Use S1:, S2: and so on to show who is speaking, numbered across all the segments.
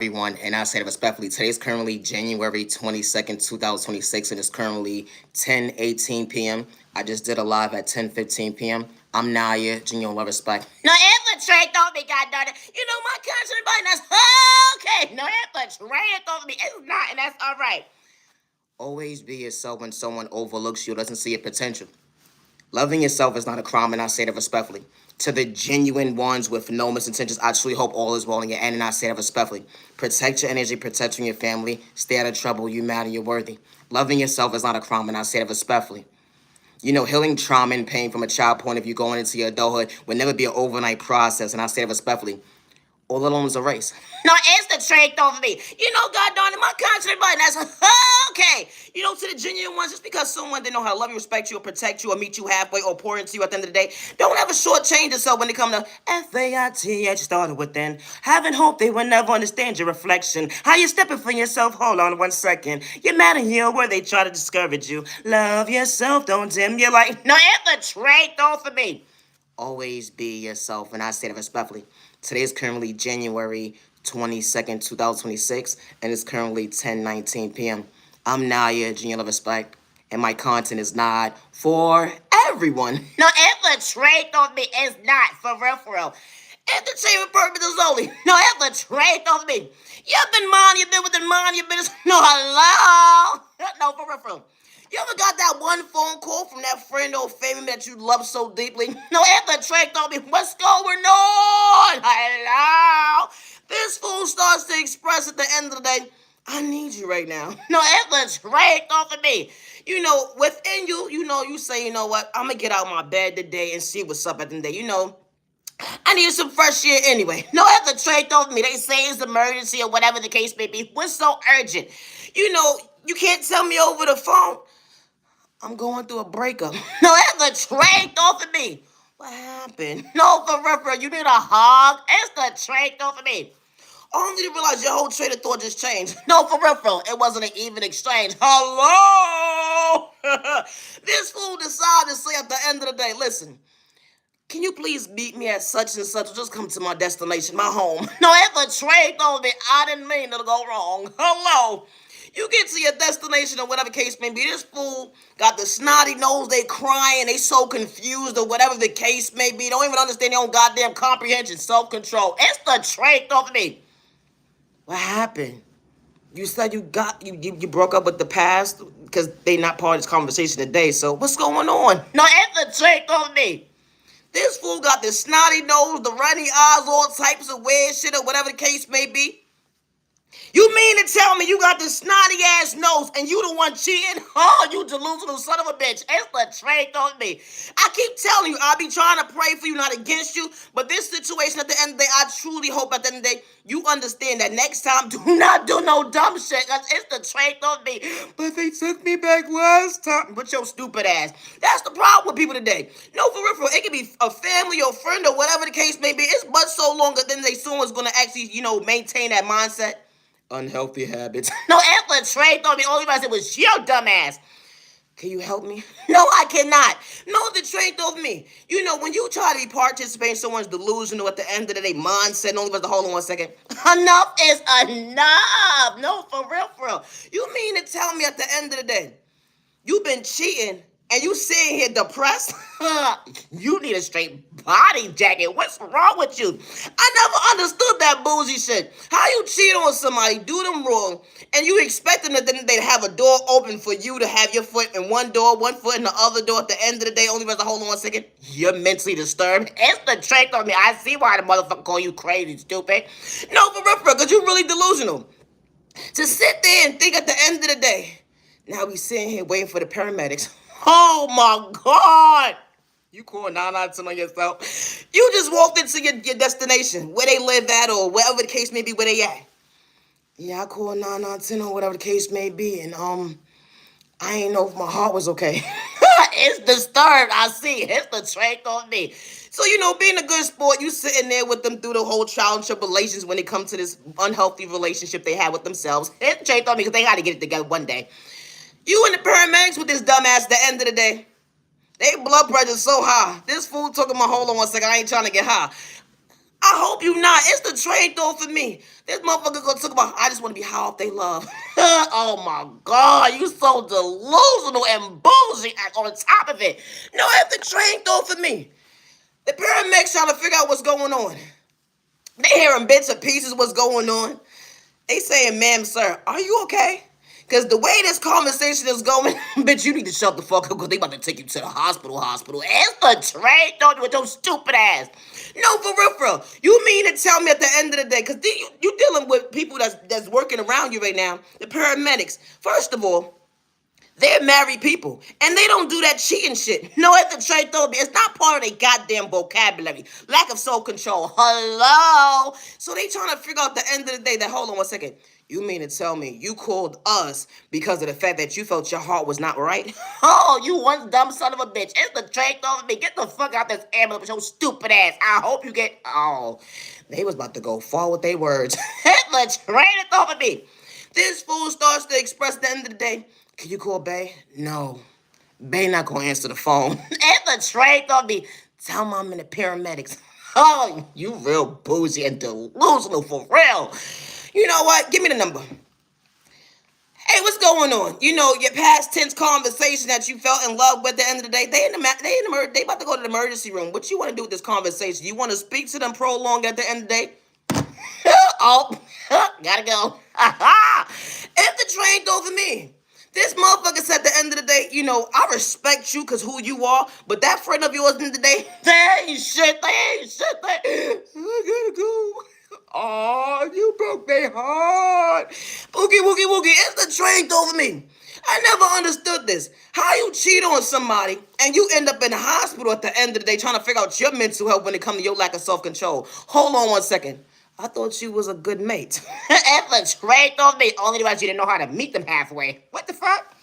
S1: everyone, and I say it respectfully. Today is currently January 22nd, 2026, and it's currently 10:18 p.m. I just did a live at 10:15 p.m. I'm Naya, Junior Love Respect. No infiltrate on me, goddamn it. You know my country, but that's okay. No infiltrate on me. It's not, and that's all right. Always be yourself when someone overlooks you, doesn't see your potential. Loving yourself is not a crime, and I say that respectfully. To the genuine ones with no misintentions, I truly hope all is well in your end, and I say that respectfully. Protect your energy, protect your family, stay out of trouble, you matter, you're worthy. Loving yourself is not a crime, and I say that respectfully. Healing trauma and pain from a child point of view going into your adulthood will never be an overnight process, and I say that respectfully. All alone is a race. No, it's the trick over me. God darn it, my country, but that's okay. To the genuine ones, just because someone didn't know how to love you, respect you, or protect you, or meet you halfway, or pour into you at the end of the day, don't ever shortchange yourself when it comes to FAIT, started within. Having hope they will never understand your reflection. How you stepping for yourself? Hold on 1 second. You're mad at here where they try to discourage you. Love yourself, don't dim your light. No, it's the trick for me. Always be yourself, and I say that respectfully. Today is currently January 22nd, 2026, and it's currently 10:19 p.m. I'm Naya, Junior Love Respect, and my content is not for everyone. No, infiltrate on me is not for real, for real. Entertainment purposes only. No, infiltrate on me. You've been minding your business, mind your business. No, hello. No, for real, for real. You ever got that one phone call from that friend or family that you love so deeply? No, infiltrate on me. What's going on? Hello. This fool starts to express at the end of the day, I need you right now. No, infiltrate off of me. Within you, you say, what? I'm going to get out of my bed today and see what's up at the end of the day. I need some fresh air anyway. No infiltrate off me. They say it's emergency or whatever the case may be. What's so urgent? You can't tell me over the phone. I'm going through a breakup. No, that's the trait off of me. What happened? No, for real, you need a hug. It's the trait off of me. Only to realize your whole train of thought just changed. No, for real, it wasn't an even exchange. Hello? This fool decided to say at the end of the day, listen, can you please meet me at such and such? Just come to my destination, my home. No, it's a trade on me. I didn't mean to go wrong. Hello. You get to your destination or whatever case may be. This fool got the snotty nose. They crying. They so confused or whatever the case may be. Don't even understand their own goddamn comprehension, self-control. It's the trait of me. What happened? You said you broke up with the past because they not part of this conversation today. So what's going on? No, it's the trait of me. This fool got the snotty nose, the runny eyes, all types of weird shit or whatever the case may be. You mean to tell me you got this snotty ass nose and you the one cheating? Oh, you delusional son of a bitch. It's the trait on me. I keep telling you, I'll be trying to pray for you, not against you. But this situation at the end of the day, I truly hope at the end of the day, you understand that next time, do not do no dumb shit. Cause it's the trait on me. But they took me back last time. But your stupid ass. That's the problem with people today. No, for real, it could be a family or friend or whatever the case may be. It's but so longer than they soon is going to actually, maintain that mindset. Unhealthy habits. No, infiltrate on me. Only reason it was your dumb ass. Can you help me? No, I cannot. No, the trait of me. When you try to be participating in someone's delusional at the end of the day mindset, only was the hold on 1 second. Enough is enough. No, for real. You mean to tell me at the end of the day, you've been cheating and you sitting here depressed? You need a straight body jacket. What's wrong with you? I never understood that bougie shit. How you cheat on somebody, do them wrong, and you expect them that then they have a door open for you to have your foot in one door, one foot in the other door at the end of the day, only because, hold on 1 second, you're mentally disturbed. It's the trick on me. I see why the motherfucker call you crazy, stupid. No, for real, because you're really delusional. To sit there and think at the end of the day, now we sitting here waiting for the paramedics. Oh my God. You call 911 on yourself. You just walked into your destination, where they live at or wherever the case may be, where they at. Yeah, I called 911 or whatever the case may be, and I ain't know if my heart was okay. It's disturbed. I see. It's the trait on me. So, being a good sport, you sitting there with them through the whole trial and tribulations when it comes to this unhealthy relationship they have with themselves. It's the trait on me because they got to get it together one day. You and the paramedics with this dumbass at the end of the day. They blood pressure's so high. This fool talking about, hold on 1 second, I ain't trying to get high. I hope you not. It's the train though for me. This motherfucker gonna talk about I just want to be high off they love. Oh my god, you so delusional and bougie on top of it. No, it's the train though for me. The paramedics trying to figure out what's going on. They hearing bits and pieces what's going on. They saying, ma'am, sir, are you okay? Because the way this conversation is going, bitch, you need to shut the fuck up because they about to take you to the hospital. It's the train, don't you, with your stupid ass. No, for real, for real. You mean to tell me at the end of the day, because you dealing with people that's working around you right now, the paramedics. First of all, they're married people, and they don't do that cheating shit. No, it's the trait though. It's not part of their goddamn vocabulary. Lack of self-control. Hello? So they trying to figure out at the end of the day that, hold on one second. You mean to tell me you called us because of the fact that you felt your heart was not right? Oh, you one dumb son of a bitch. It's the trait over me. Get the fuck out this ambulance with your stupid ass. I hope you get... Oh, they was about to go far with their words. It's the trait over me. This fool starts to express at the end of the day, can you call Bay? No. Bay not gonna answer the phone. It's the train on me. Tell him I'm in the paramedics. Oh, you real bougie and delusional for real. You know what? Give me the number. Hey, what's going on? You know, your past tense conversation that you felt in love with at the end of the day, they about to go to the emergency room. What you want to do with this conversation? You want to speak to them prolonged at the end of the day? Oh, gotta go. If the train go for me. This motherfucker said at the end of the day, you know, I respect you because who you are, but that friend of yours in the day, they ain't shit. I gotta go. Oh, you broke their heart. Woogie, woogie, woogie. It's the train over me. I never understood this. How you cheat on somebody and you end up in the hospital at the end of the day trying to figure out your mental health when it comes to your lack of self-control. Hold on one second. I thought you was a good mate. It's the train over me. Only because you didn't know how to meet them halfway. What the fuck?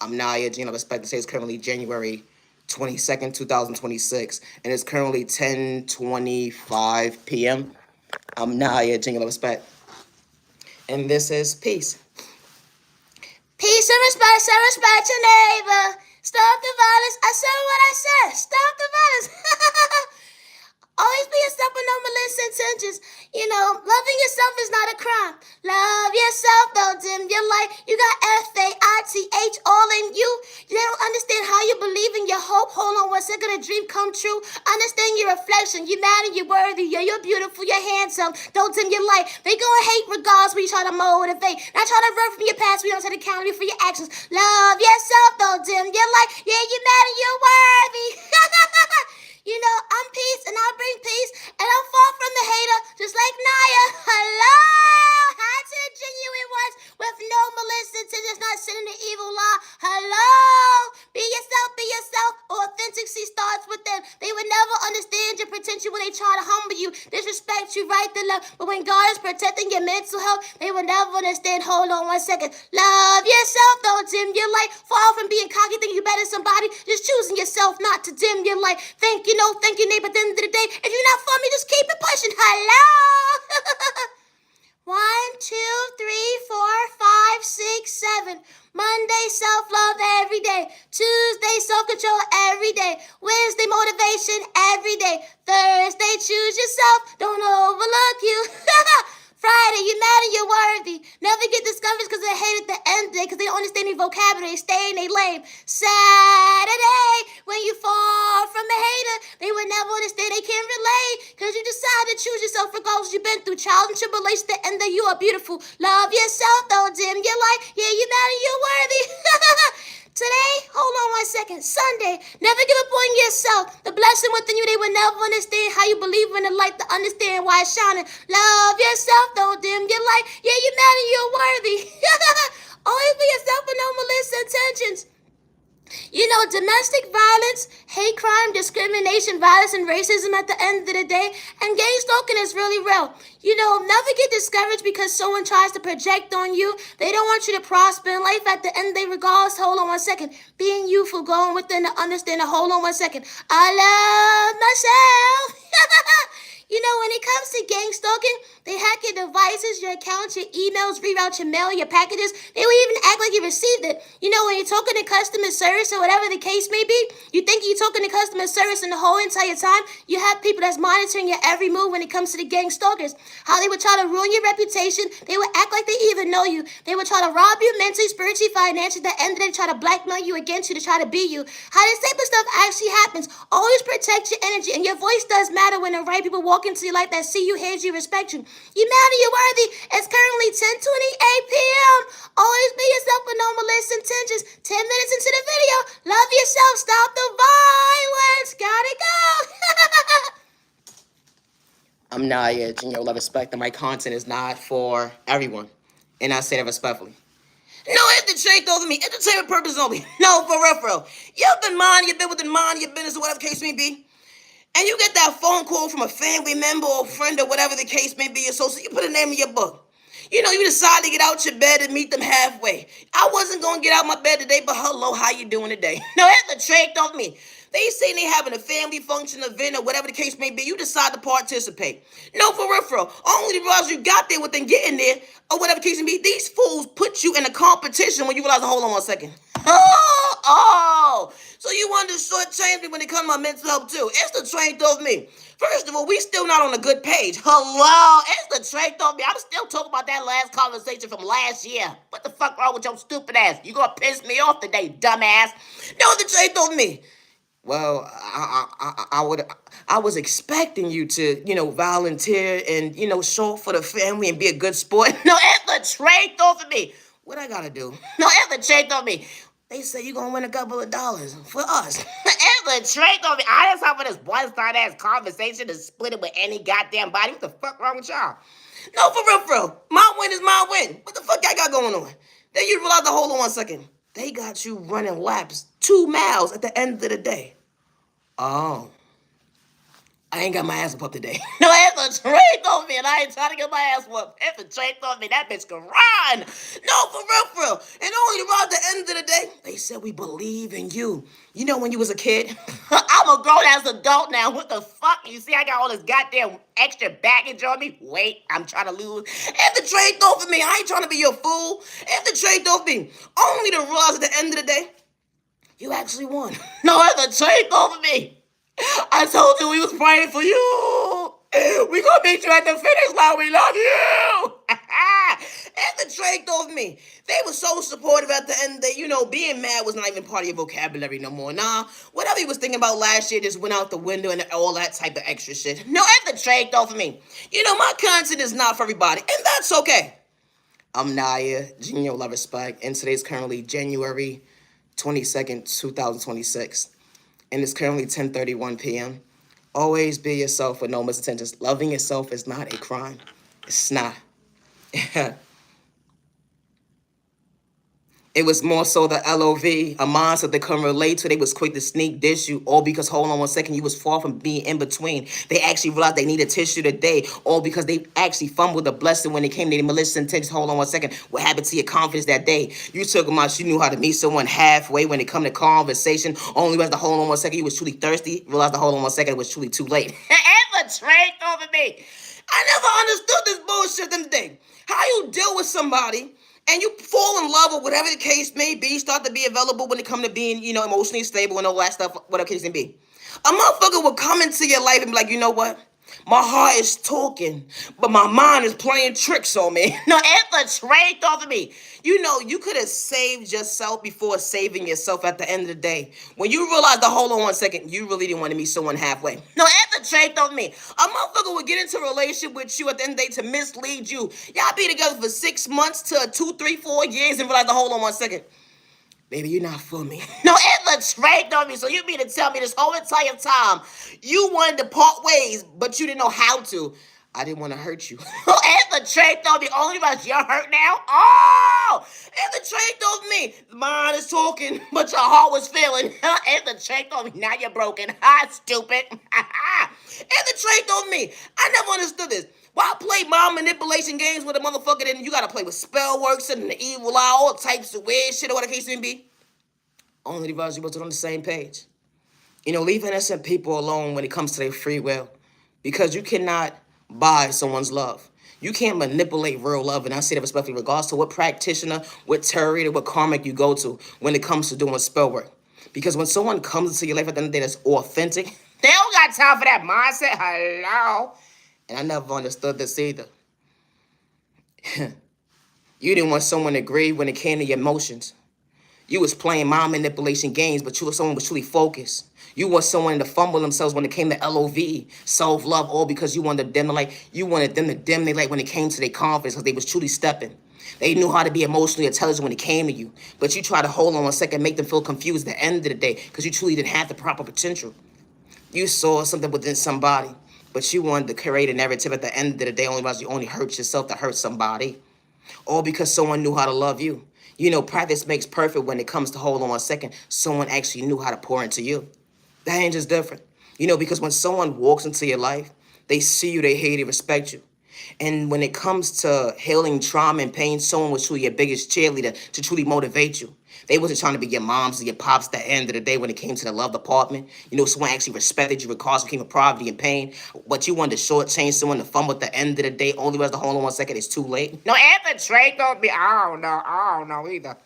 S1: I'm Naya Gino. Respect to say it's currently January 22nd, 2026, and it's currently 10:25 p.m. I'm Naya Gino. Respect. And this is Peace. Peace and respect your neighbor. Stop the violence. I said what I said. Stop the violence. Always be yourself with no malicious intentions. You know, loving yourself is not a crime. Love yourself, don't dim your light. You got FAITH all in you. You don't understand how you believe in your hope. Hold on one second, a dream come true. Understand your reflection. You're mad and you're worthy. Yeah, you're beautiful. You're handsome. Don't dim your light. They gonna hate regardless when you try to motivate. Not try to run from your past. We don't take accountability for your actions. Love yourself, don't dim your light. Yeah, you're mad and you're worthy. You know, I'm peace and I bring peace and I'm far from the hater, just like Naya. Hello! Hi to the genuine ones with no malicious intentions, not sending the evil law. Hello! Be yourself. Authenticity starts with them. They would never understand your potential when they try to humble you, disrespect you, right the love. But when God is protecting your mental health, they will never understand. Hold on one second. Love yourself, don't dim your light. Far from being cocky, thinking you better than somebody. Just choosing yourself not to dim your light. Thank you, neighbor. At the end of the day, if you're not for me, just keep it pushing. Hello? 1, 2, 3, 4, 5, 6, 7. Monday, self-love every day. Tuesday, self-control every day. Wednesday, motivation every day. Thursday, choose yourself. Don't overlook you. Friday, you're mad and you're worthy. Never get discouraged because they hate at the end of the day because they don't understand your vocabulary. Stay in their lane. Saturday, when you fall from a hater, they will never understand. They can't relate because you decide to choose yourself regardless you've been through trials and tribulations. At the end of you are beautiful. Love yourself. Don't dim your light. Yeah, you're mad and you're worthy. Today, hold on one second. Sunday, never give up on yourself. The blessing within you, they will never understand how you believe in the light to understand why it's shining. Love yourself, don't dim your light. Yeah, you're mad and you're worthy. Always be yourself with no malicious intentions. You know, domestic violence, hate crime, discrimination, violence, and racism at the end of the day, and gang stalking is really real. You know, never get discouraged because someone tries to project on you. They don't want you to prosper in life at the end of the day regardless. Hold on one second. Being youthful, going within to understand. Hold on one second. I love myself. You know, when it comes to gang stalking, they hack your devices, your accounts, your emails, reroute your mail, your packages. They will even act like you received it. You know, when you're talking to customer service or whatever the case may be, you think you're talking to customer service, and the whole entire time you have people that's monitoring your every move when it comes to the gang stalkers. How they would try to ruin your reputation. They would act like they even know you. They would try to rob you mentally, spiritually, financially. At the end of the day, try to blackmail you against you to try to be you. How this type of stuff actually happens. Always protect your energy, and your voice does matter when the right people walk into your life that see you, hear you, respect you. You matter, you're worthy. It's currently 10:28 p.m. Always be yourself with no malicious intentions. 10 minutes into the video, love yourself, stop the violence. Gotta go. I'm Naya, Junior Love Respect, and my content is not for everyone. And I say that respectfully. No, it's the shake over me. Entertainment purpose only. No, for real, for real. You've been minding your business, mind your business, or whatever the case may be. And you get that phone call from a family member or friend or whatever the case may be. So you put a name in your book. You know, you decide to get out your bed and meet them halfway. I wasn't going to get out my bed today, but hello, how you doing today? No, that's the trick of me. They say they having a family function, event, or whatever the case may be. You decide to participate. No, for real, for real. Only the realize you got there within getting there, or whatever the case may be. These fools put you in a competition when you realize, hold on 1 second. Oh, so you want to shortchange me when it comes to my mental health too. It's the strength of me. First of all, we still not on a good page. Hello, it's the strength of me. I'm still talking about that last conversation from last year. What the fuck wrong with your stupid ass? You gonna piss me off today, dumbass? No, the strength of me. Well, I was expecting you to, volunteer and, show up for the family and be a good sport. No, it's the strength of me. What I gotta do? No, it's the strength of me. They say you're gonna win a couple of dollars for us. It's the strength of me. I just have this one-sided ass conversation to split it with any goddamn body. What the fuck wrong with y'all? No, for real. My win is my win. What the fuck I got going on? Then you realize, hold on 1 second. They got you running laps 2 miles at the end of the day. Oh. I ain't got my ass whooped today. No, it's a trick on me, and I ain't trying to get my ass whooped. It's a trick on me. That bitch can run. No, for real. And only around the end of the day, they said we believe in you. You know when you was a kid? I'm a grown-ass adult now. What the fuck? You see I got all this goddamn extra baggage on me? Wait, I'm trying to lose. It's the trade off of me. I ain't trying to be your fool. It's the trade off me. Only to realize at the end of the day, you actually won. No, it's a trade off of me. I told you we was praying for you. We gonna meet you at the finish line. We love you. And the trick of me. They were so supportive at the end that, being mad was not even part of your vocabulary no more. Nah, whatever you was thinking about last year just went out the window and all that type of extra shit. No, and the trick of me. My content is not for everybody, and that's okay. I'm Naya, Junior Love Respect, and today's currently January 22nd, 2026. And it's currently 10:31 p.m. Always be yourself with no misintentions. Loving yourself is not a crime. It's not. It was more so the LOV, a monster they couldn't relate to. They was quick to sneak dish you, all because, hold on 1 second, you was far from being in between. They actually realized they needed tissue today, all because they actually fumbled the blessing when it came to the malicious intentions. Hold on 1 second, what happened to your confidence that day? You took them out, you knew how to meet someone halfway when it come to conversation. Only when the hold on 1 second, you was truly thirsty. Realized the hold on 1 second, it was truly too late. Ever trade over me. I never understood this bullshit them thing. How you deal with somebody and you fall in love or whatever the case may be, start to be available when it comes to being, emotionally stable and all that stuff, whatever the case may be. A motherfucker will come into your life and be like, you know what? My heart is talking, but my mind is playing tricks on me. No, it's a trade off of me. You could have saved yourself before saving yourself at the end of the day. When you realize hold on 1 second, you really didn't want to meet someone halfway. No, it's a trade off of me. A motherfucker will get into a relationship with you at the end of the day to mislead you. Y'all be together for 6 months to 2, 3, 4 years and realize hold on 1 second. Baby, you're not for me. No, it looks straight on me. So you mean to tell me this whole entire time you wanted to part ways, but you didn't know how to. I didn't want to hurt you. It's the trait on me. Only because you're hurt now? Oh! It's the trait on me. The mind is talking, but your heart was feeling. It's the trait on me. Now you're broken. Ha, stupid. It's the trait on me. I never understood this. Why play mind manipulation games with a motherfucker, then you gotta play with spell works and the evil eye, all types of weird shit or whatever the case may be? Only because you both on the same page. Leave innocent people alone when it comes to their free will. because you cannot buy someone's love. You can't manipulate real love, and I say that respectfully, regardless to what practitioner, what tarot reader, what karmic you go to when it comes to doing spell work. Because when someone comes into your life at the end of the day that's authentic, they don't got time for that mindset. Hello. And I never understood this either. You didn't want someone to grieve when it came to your emotions. You was playing mind manipulation games, but you were someone who was truly focused. You want someone to fumble themselves when it came to LOV, self-love, all because you wanted them to dim their light when it came to their confidence, because they was truly stepping. They knew how to be emotionally intelligent when it came to you. But you try to hold on 1 second, make them feel confused at the end of the day, because you truly didn't have the proper potential. You saw something within somebody, but you wanted to create a narrative at the end of the day, only because you only hurt yourself to hurt somebody. All because someone knew how to love you. You know, practice makes perfect when it comes to hold on 1 second. Someone actually knew how to pour into you. That ain't just different. You know, because when someone walks into your life, they see you, they hate, they respect you. And when it comes to healing trauma and pain, someone was truly your biggest cheerleader to truly motivate you. They wasn't trying to be your moms or your pops at the end of the day when it came to the love department. You know, someone actually respected you regardless of came of poverty and pain. But you wanted to shortchange someone to fumble at the end of the day, only was to hold on 1 second, it's too late. No, Anthony Drake don't be, I don't know either.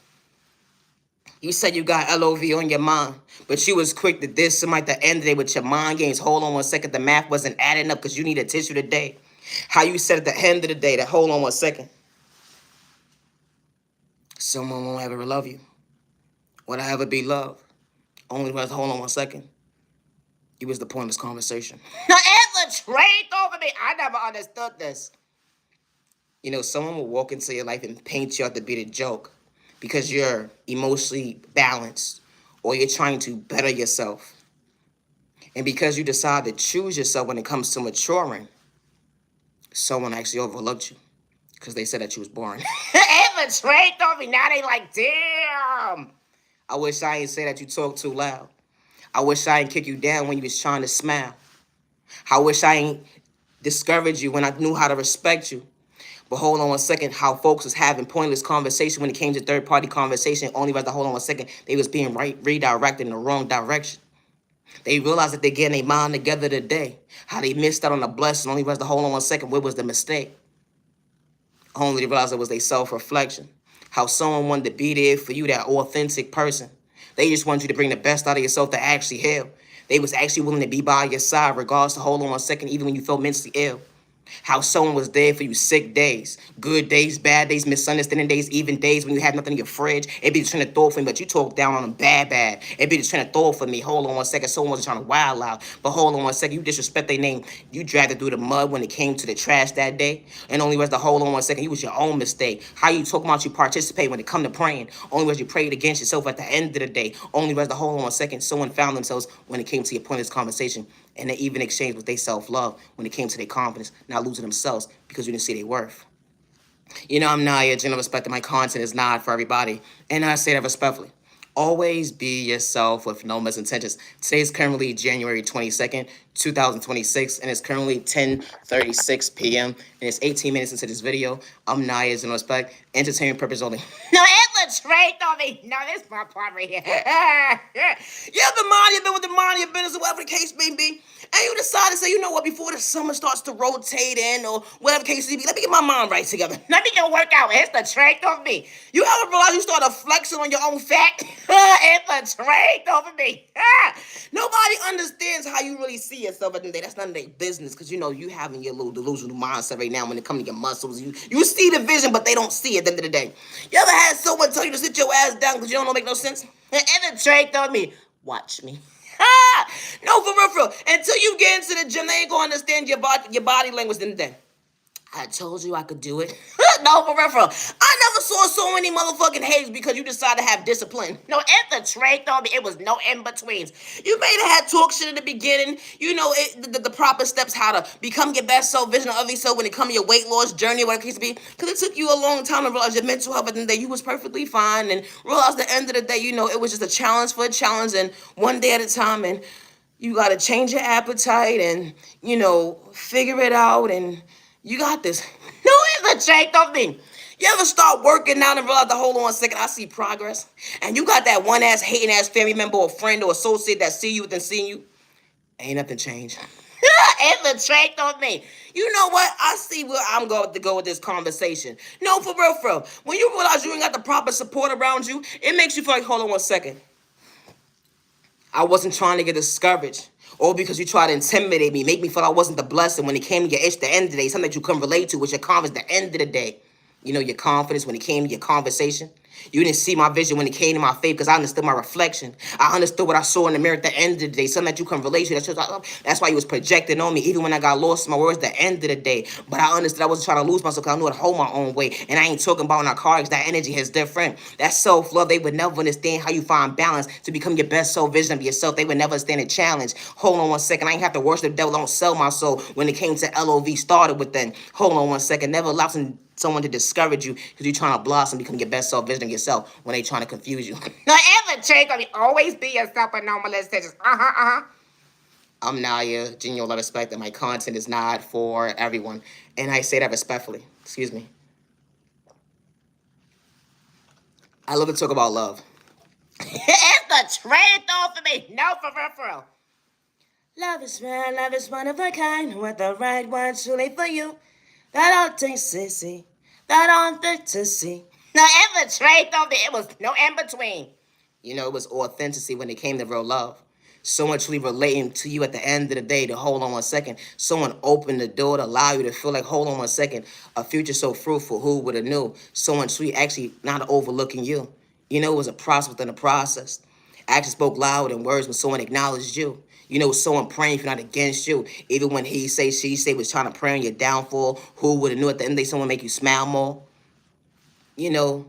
S1: You said you got LOV on your mind, but you was quick to diss somebody at the end of the day with your mind games. Hold on 1 second, the math wasn't adding up because you need a tissue today. How you said at the end of the day that hold on 1 second, someone won't ever love you. Would I ever be loved? Only was hold on 1 second. You was the point of this conversation. Now, Edla trade over me. I never understood this. You know, someone will walk into your life and paint you out to be the joke because you're emotionally balanced or you're trying to better yourself. And because you decide to choose yourself when it comes to maturing, someone actually overlooked you because they said that you was boring. Ever trade over me. Now they like, damn. I wish I ain't say that you talk too loud. I wish I ain't kick you down when you was trying to smile. I wish I ain't discourage you when I knew how to respect you. But hold on 1 second, how folks was having pointless conversation when it came to third-party conversation, only by the hold on 1 second, they was being redirected in the wrong direction. They realized that they getting their mind together today. How they missed out on the blessing, only by the hold on 1 second, what was the mistake? Only to realize it was their self-reflection. How someone wanted to be there for you, that authentic person. They just wanted you to bring the best out of yourself to actually heal. They was actually willing to be by your side regardless to hold on 1 second, even when you felt mentally ill. How someone was there for you sick days, good days, bad days, misunderstanding days, even days when you had nothing in your fridge. It be just trying to throw it for me, but you talk down on them bad. It be just trying to throw it for me. Hold on 1 second. Someone wasn't trying to wild out. But hold on 1 second. You disrespect their name. You dragged it through the mud when it came to the trash that day. And only was the hold on 1 second. You was your own mistake. How you talk about you participate when it come to praying. Only was you prayed against yourself at the end of the day. Only was the hold on 1 second. Someone found themselves when it came to your pointless conversation. And they even exchanged with their self-love when it came to their confidence, not losing themselves because you didn't see their worth. You know, I'm Naya, general respect that my content is not for everybody. And I say that respectfully. Always be yourself with no misintentions. Today is currently January 22nd, 2026, and it's currently 10:36 p.m. and it's 18 minutes into this video. I'm Naya, general respect, entertainment purpose only. No, Edla trade on me. No, this is my part right here. You ever mind your business with the mind of your business or whatever the case may be? And you decide to say, you know what, before the summer starts to rotate in or whatever the case may be, let me get my mind right together. Let me go work out. It's the trade over me. You ever realize you started flexing on your own fat? It's the trade over me. Nobody understands how you really see yourself at the end of the day. That's none of their business because, you know, you having your little delusional mindset right now when it comes to your muscles. You see the vision, but they don't see it at the end of the day. You ever had someone tell you to sit your ass down because you don't make no sense? And the trade over me. Watch me. No, for real. Until you get into the gym, they ain't gonna understand your body language in the day. I told you I could do it. No, for real. I never saw so many motherfucking haters because you decided to have discipline. No, at the trade told me it was no in-betweens. You may have had talk shit in the beginning. You know, the proper steps how to become your best self, vision of yourself when it comes to your weight loss journey or whatever it case to be. Because it took you a long time to realize your mental health at the end of the day, you was perfectly fine. And realize at the end of the day, you know, it was just a challenge for a challenge and one day at a time. And you got to change your appetite and, you know, figure it out and you got this. No, it's a check of me. You ever start working out and realize, hold on 1 second, I see progress? And you got that one ass hating ass family member or friend or associate that see you within seeing you? Ain't nothing changed. Infiltrate on me. You know what? I see where I'm going to go with this conversation. No, for real, for real. When you realize you ain't got the proper support around you, it makes you feel like, hold on 1 second. I wasn't trying to get discouraged. Or because you tried to intimidate me, make me feel I wasn't the blessing when it came to your itch, the end of the day, something that you couldn't relate to was your confidence, the end of the day. You know, your confidence when it came to your conversation. You didn't see my vision when it came to my faith because I understood my reflection. I understood what I saw in the mirror at the end of the day, something that you couldn't relate to. That's why you was projecting on me, even when I got lost in my words at the end of the day. But I understood I wasn't trying to lose myself because I knew how to hold my own weight. And I ain't talking about narcotics. That energy is different. That self-love, they would never understand how you find balance to become your best soul vision of yourself. They would never understand a challenge. Hold on 1 second. I ain't have to worship the devil. Don't sell my soul. When it came to LOV, started with then. Hold on 1 second. Never allow someone to discourage you because you're trying to blossom, become your best self vision of yourself when they trying to confuse you.
S2: Not ever change on me. Always be yourself with no molestations.
S1: I'm Naya, genuine love respect, and my content is not for everyone. And I say that respectfully. Excuse me. I love to talk about love.
S2: Infiltrate on for me. No, for real, for real.
S1: Love is rare, love is one of a kind, with the right one truly for you. That authenticity, that authenticity.
S2: No infiltrate on me. It was no in between.
S1: You know, it was authenticity when it came to real love. Someone truly relating to you at the end of the day to hold on 1 second. Someone opened the door to allow you to feel like, hold on 1 second, a future so fruitful, who would have knew? Someone truly actually not overlooking you. You know, it was a process within a process. Action spoke loud in words when someone acknowledged you. You know, someone praying for not against you. Even when he say, she say was trying to pray on your downfall, who would have knew at the end of the day someone make you smile more? You know,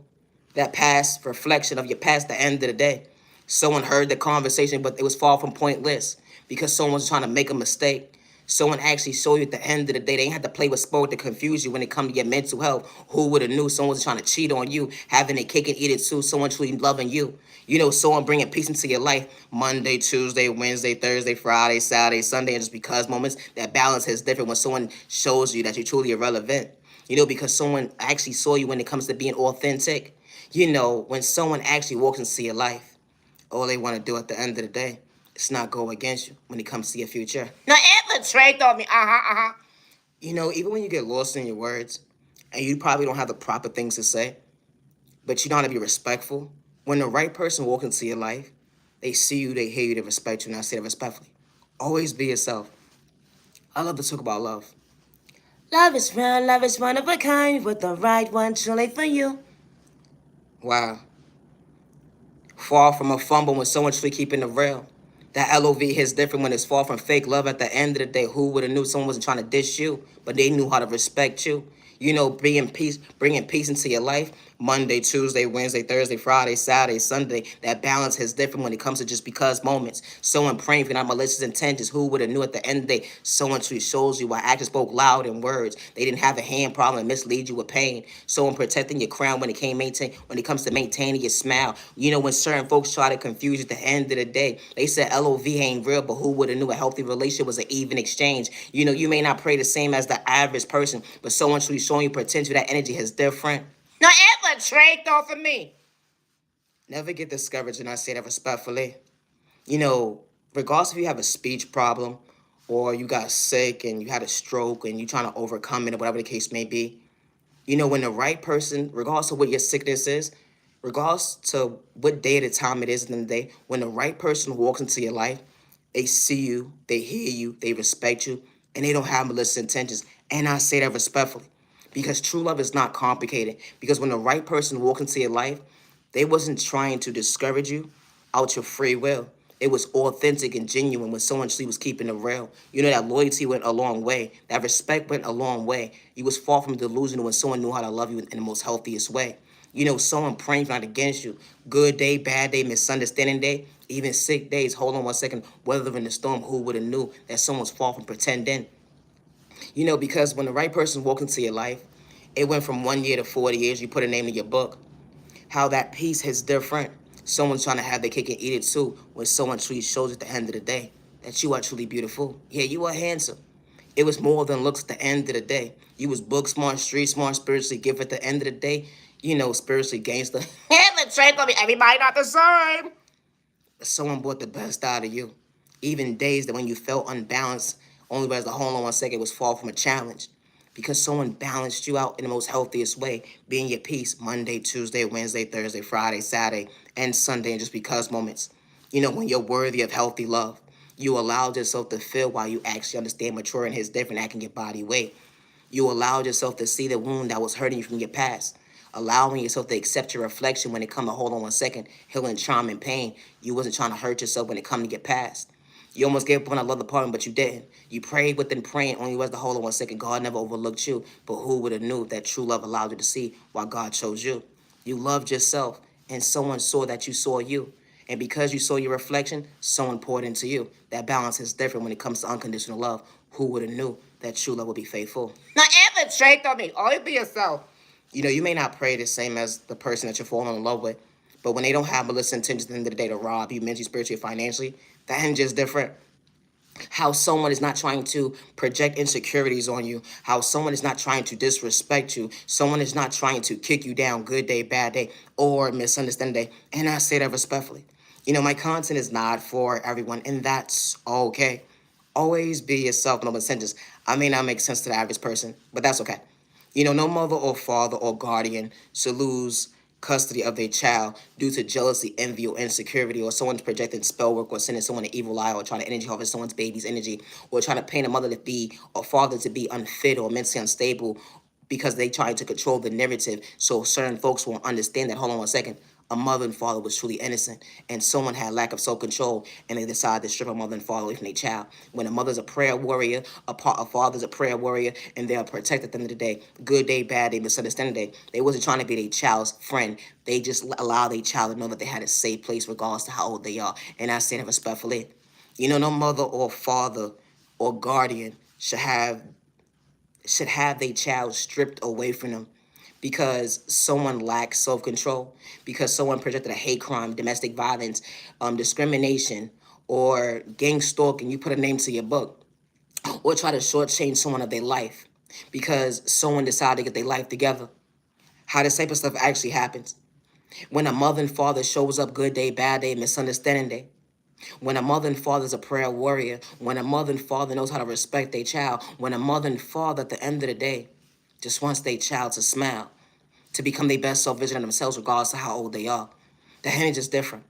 S1: that past reflection of your past, the end of the day. Someone heard the conversation, but it was far from pointless because someone was trying to make a mistake. Someone actually showed you at the end of the day. They ain't had to play with sport to confuse you when it come to your mental health. Who would have knew someone was trying to cheat on you, having a cake and eat it too, someone truly loving you. You know, someone bringing peace into your life Monday, Tuesday, Wednesday, Thursday, Friday, Saturday, Sunday, and just because moments. That balance is different when someone shows you that you're truly irrelevant. You know, because someone actually saw you when it comes to being authentic. You know, when someone actually walks into your life, all they want to do at the end of the day is not go against you when it comes to your future.
S2: No infiltrate on me.
S1: You know, even when you get lost in your words and you probably don't have the proper things to say, but you know how to be respectful, when the right person walks into your life, they see you, they hear you, they respect you, and I say that respectfully. Always be yourself. I love to talk about love. Love is real, love is one of a kind, with the right one truly for you. Wow. Far from a fumble when someone's truly keeping it real. That LOV hits different when it's far from fake love at the end of the day. Who would have knew someone wasn't trying to dish you, but they knew how to respect you? You know, bringing peace into your life. Monday, Tuesday, Wednesday, Thursday, Friday, Saturday, Sunday. That balance is different when it comes to just because moments. Someone praying for not malicious intentions. Who would have knew at the end of the day? Someone truly shows you why actions spoke loud in words. They didn't have a hand problem and mislead you with pain. Someone protecting your crown when it comes to maintaining your smile. You know, when certain folks try to confuse you at the end of the day, they said LOV ain't real, but who would have knew a healthy relationship was an even exchange? You know, you may not pray the same as the average person, but someone truly showing you potential, that energy is different.
S2: No infiltrate on for me.
S1: Never get discouraged, and I say that respectfully. You know, regardless if you have a speech problem or you got sick and you had a stroke and you're trying to overcome it or whatever the case may be, you know, when the right person, regardless of what your sickness is, regardless to what day at a time it is in the day, when the right person walks into your life, they see you, they hear you, they respect you, and they don't have malicious intentions. And I say that respectfully. Because true love is not complicated. Because when the right person walks into your life, they wasn't trying to discourage you out your free will. It was authentic and genuine when someone actually was keeping it real. You know, that loyalty went a long way. That respect went a long way. You was far from delusional when someone knew how to love you in the most healthiest way. You know, someone praying not against you. Good day, bad day, misunderstanding day, even sick days. Hold on 1 second. Weathering the storm, who would have knew that someone's far from pretending? You know, because when the right person walked into your life, it went from 1 year to 40 years. You put a name in your book. How that peace is different. Someone's trying to have their cake and eat it too. When someone truly shows at the end of the day that you are truly beautiful. Yeah, you are handsome. It was more than looks at the end of the day. You was book smart, street smart, spiritually gifted at the end of the day. You know, spiritually gangster.
S2: Infiltrate on me. Everybody not the same.
S1: Someone brought the best out of you. Even days that when you felt unbalanced only whereas the hold on 1 second was far from a challenge. Because someone balanced you out in the most healthiest way, being at peace Monday, Tuesday, Wednesday, Thursday, Friday, Saturday, and Sunday, and just because moments. When you're worthy of healthy love, you allowed yourself to feel while you actually understand maturing is different, acting your body weight. You allowed yourself to see the wound that was hurting you from your past. Allowing yourself to accept your reflection when it come to hold on 1 second, healing trauma and pain. You wasn't trying to hurt yourself when it come to get past. You almost gave up on another partner, but you didn't. You prayed within praying, only was the hold on 1 second. God never overlooked you, but who would have knew that true love allowed you to see why God chose you? You loved yourself, and someone saw that you saw you. And because you saw your reflection, someone poured into you. That balance is different when it comes to unconditional love. Who would have knew that true love would be faithful?
S2: Now, ever straight on me. Always be yourself.
S1: You may not pray the same as the person that you're falling in love with, but when they don't have malicious intentions at the end of the day to rob you mentally, spiritually, financially, that hinge is different. How someone is not trying to project insecurities on you, how someone is not trying to disrespect you, someone is not trying to kick you down, good day, bad day, or misunderstand day. And I say that respectfully. My content is not for everyone, and that's okay. Always be yourself, no sentences. I may not make sense to the average person, but that's okay. No mother or father or guardian should lose custody of their child due to jealousy, envy, or insecurity, or someone's projecting spell work, or sending someone an evil eye, or trying to energy harvest someone's baby's energy, or trying to paint a mother to be or father to be unfit or mentally unstable because they try to control the narrative. So certain folks won't understand that. Hold on 1 second. A mother and father was truly innocent, and someone had lack of self-control, and they decided to strip a mother and father away from their child. When a mother's a prayer warrior, a father's a prayer warrior, and they are protected at the end of the day. Good day, bad day, misunderstanding day. They wasn't trying to be their child's friend. They just allow their child to know that they had a safe place regardless to how old they are. And I say that respectfully. No mother or father or guardian should have their child stripped away from them because someone lacks self-control, because someone projected a hate crime, domestic violence, discrimination, or gang stalking. You put a name to your book, or try to shortchange someone of their life because someone decided to get their life together. How this type of stuff actually happens. When a mother and father shows up, good day, bad day, misunderstanding day. When a mother and father is a prayer warrior, when a mother and father knows how to respect their child, when a mother and father at the end of the day just wants their child to smile, to become their best self vision of themselves regardless of how old they are. The heritage is different.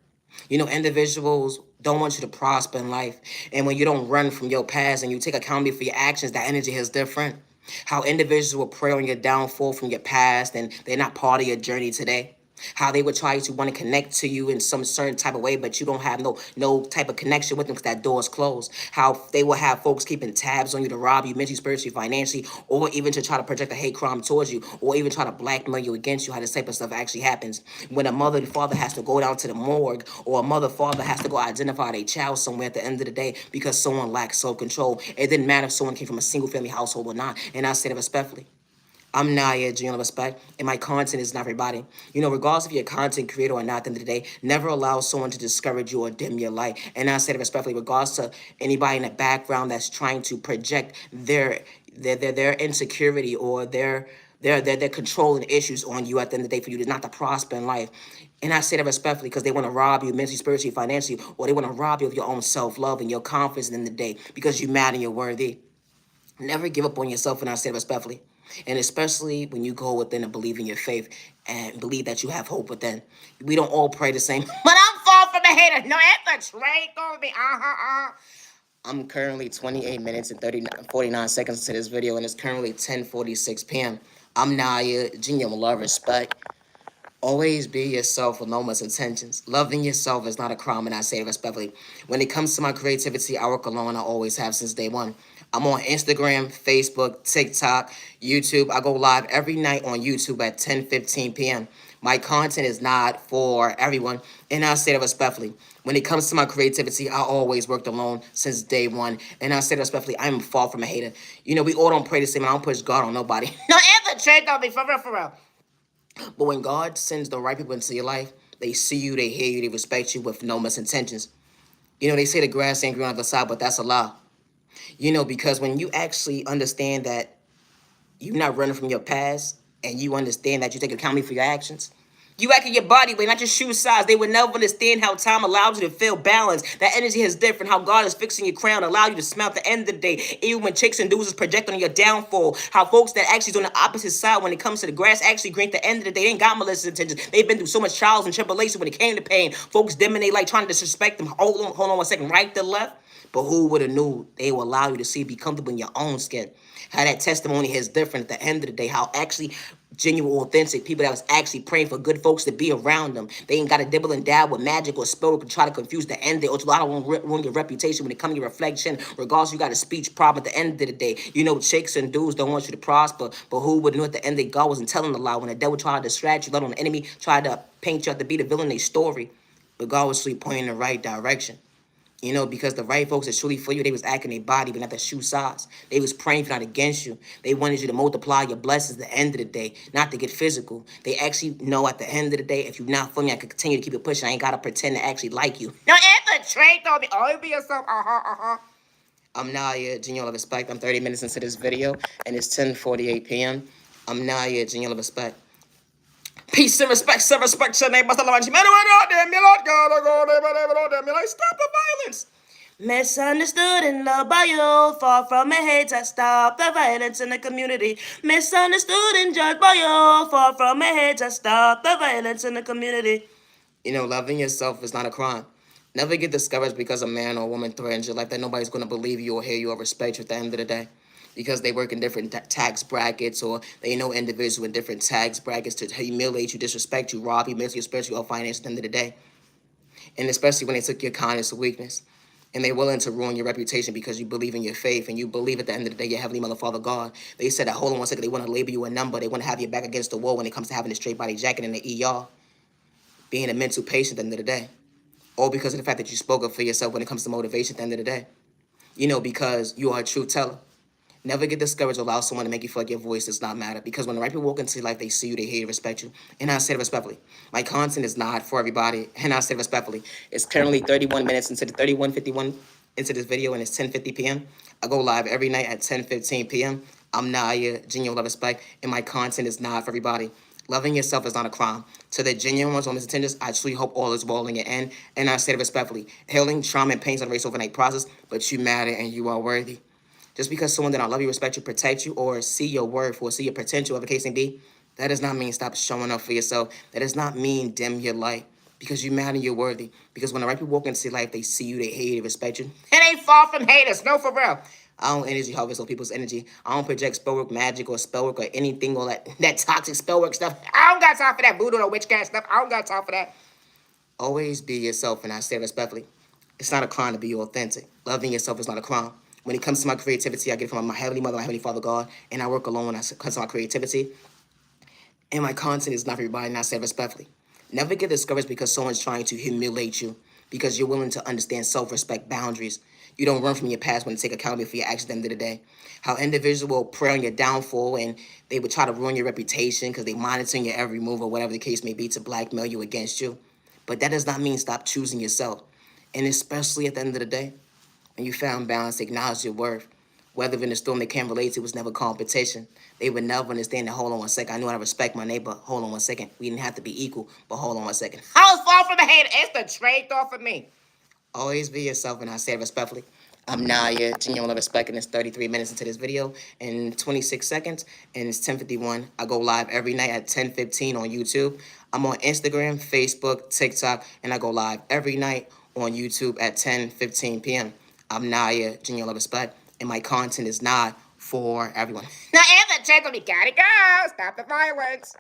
S1: Individuals don't want you to prosper in life. And when you don't run from your past and you take accountability for your actions, that energy is different. How individuals will prey on your downfall from your past and they're not part of your journey today. How they would try to want to connect to you in some certain type of way, but you don't have no type of connection with them because that door is closed. How they will have folks keeping tabs on you to rob you mentally, spiritually, financially, or even to try to project a hate crime towards you, or even try to blackmail you against you. How this type of stuff actually happens when a mother and father has to go down to the morgue, or a mother father has to go identify their child somewhere at the end of the day because someone lacks self-control. It didn't matter if someone came from a single family household or not, and I say that respectfully. I'm Naya, Junior Respect, and my content is not for everybody. Regardless if you're a content creator or not, at the end of the day, never allow someone to discourage you or dim your light. And I say that respectfully, regardless to anybody in the background that's trying to project their insecurity or their controlling issues on you at the end of the day for you to not to prosper in life. And I say that respectfully because they want to rob you mentally, spiritually, financially, or they want to rob you of your own self-love and your confidence at the end of the day because you're mad and you're worthy. Never give up on yourself, and I say it respectfully. And especially when you go within and believe in your faith and believe that you have hope within. We don't all pray the same.
S2: But I'm far from a hater. No, ever straight on me.
S1: I'm currently 28 minutes and 49 seconds to this video, and it's currently 10:46 p.m. I'm Naya, Junior, love, respect. Always be yourself with no misintentions. Loving yourself is not a crime, and I say it respectfully. When it comes to my creativity, I work alone. I always have since day one. I'm on Instagram, Facebook, TikTok, YouTube. I go live every night on YouTube at 10:15 p.m. My content is not for everyone, and I say that respectfully. When it comes to my creativity, I always worked alone since day one, and I say that respectfully. I'm far from a hater. We all don't pray the same, and I don't push God on nobody.
S2: No, ever straight on me. For real, for real.
S1: But when God sends the right people into your life, they see you, they hear you, they respect you with no misintentions. They say the grass ain't green on the side, but that's a lie. Because when you actually understand that you're not running from your past and you understand that you take accountability for your actions, You acting your body weight, not your shoe size. They would never understand how time allows you to feel balance. That energy is different. How God is fixing your crown, allow you to smile at the end of the day. Even when chicks and dudes is projecting on your downfall. How folks that actually is on the opposite side when it comes to the grass actually green at the end of the day. They ain't got malicious intentions. They've been through so much trials and tribulations when it came to pain. Folks dimming they like trying to disrespect them. Hold on 1 second. Right to left. But who would have knew they will allow you to see, be comfortable in your own skin? How that testimony is different at the end of the day. How actually genuine, authentic people that was actually praying for good folks to be around them. They ain't got to dibble and dab with magic or spell and try to confuse the end. Or I don't want to ruin your reputation when it comes to your reflection. Regardless, you got a speech problem at the end of the day. You know, chicks and dudes don't want you to prosper, but who would know at the end that God wasn't telling a lie when the devil tried to distract you, let alone the enemy tried to paint you out to be the villain in their story. But God was really pointing in the right direction. You know, because the right folks that truly for you, they was acting their body, but not the shoe size. They was praying for not against you. They wanted you to multiply your blessings at the end of the day, not to get physical. They actually know at the end of the day, if you're not for me, I can continue to keep it pushing. I ain't got to pretend to actually like you.
S2: Now, ever trade on me. Always be yourself.
S1: I'm Naya, Genuine Love Respect. I'm 30 minutes into this video, and it's 10:48 p.m. I'm Naya, Genuine Love Respect. Peace and respect, some respect to your neighbors. Stop the violence. Misunderstood and loved by you, far from a hater. Stop the violence in the community. Misunderstood and judged by you, far from a hater. Stop the violence in the community. You know, loving yourself is not a crime. Never get discouraged because a man or woman threatens your life that nobody's going to believe you or hear you or respect you at the end of the day. Because they work in different tax brackets, or they know individuals in different tax brackets to humiliate you, disrespect you, rob you, miss you, especially your finance at the end of the day. And especially when they took your kindness or weakness. And they're willing to ruin your reputation because you believe in your faith and you believe at the end of the day your Heavenly Mother, Father God. They said that, hold on 1 second, they want to label you a number. They want to have your back against the wall when it comes to having a straight body jacket in the ER. Being a mental patient at the end of the day. All because of the fact that you spoke up for yourself when it comes to motivation at the end of the day. You know, because you are a truth teller. Never get discouraged or allow someone to make you feel like your voice does not matter. Because when the right people walk into your life, they see you, they hear you, respect you. And I say it respectfully. My content is not for everybody. And I say it respectfully. It's currently 31 minutes into the 31:51 into this video, and it's 10:50 p.m. I go live every night at 10:15 p.m. I'm Naya, Genuine Love Respect, and my content is not for everybody. Loving yourself is not a crime. To the genuine ones on this attendance, I truly hope all is well in your end. And I say it respectfully. Healing, trauma, and pain is not a race overnight process, but you matter and you are worthy. Just because someone that don't love you, respect you, protect you, or see your worth, or see your potential, whatever the case may be, that does not mean stop showing up for yourself. That does not mean dim your light. Because you matter, you're worthy. Because when the right people walk into life, they see you, they hear you, they respect you.
S2: It ain't far from haters. No, for real.
S1: I don't energy harvest on people's energy. I don't project spellwork magic or spellwork or anything or that toxic spellwork stuff.
S2: I don't got time for that voodoo or witchcraft stuff. I don't got time for that.
S1: Always be yourself, and I say respectfully. It's not a crime to be authentic. Loving yourself is not a crime. When it comes to my creativity, I get it from my Heavenly Mother, my Heavenly Father God, and I work alone when it comes to my creativity. And my content is not for everybody, and I say respectfully. Never get discouraged because someone's trying to humiliate you, because you're willing to understand self-respect boundaries. You don't run from your past when you take accountability for your actions at the end of the day. How individuals will prey on your downfall and they would try to ruin your reputation because they monitoring your every move or whatever the case may be to blackmail you against you. But that does not mean stop choosing yourself. And especially at the end of the day, when you found balance, acknowledge your worth. Whether in the storm they can't relate to, it was never competition. They would never understand that, hold on 1 second, I know how to respect my neighbor. Hold on 1 second. We didn't have to be equal, but hold on 1 second.
S2: I was far from the hater. It's the trade off for me.
S1: Always be yourself, and I say it respectfully. I'm Naya, Genuine Love Respect, and it's 33 minutes into this video and 26 seconds, and it's 10:51. I go live every night at 10:15 on YouTube. I'm on Instagram, Facebook, TikTok, and I go live every night on YouTube at 10:15 p.m. I'm Naya, Genuine Love Respect, and my content is not for everyone.
S2: Now, ever trade on me. Gotta go. Stop the violence.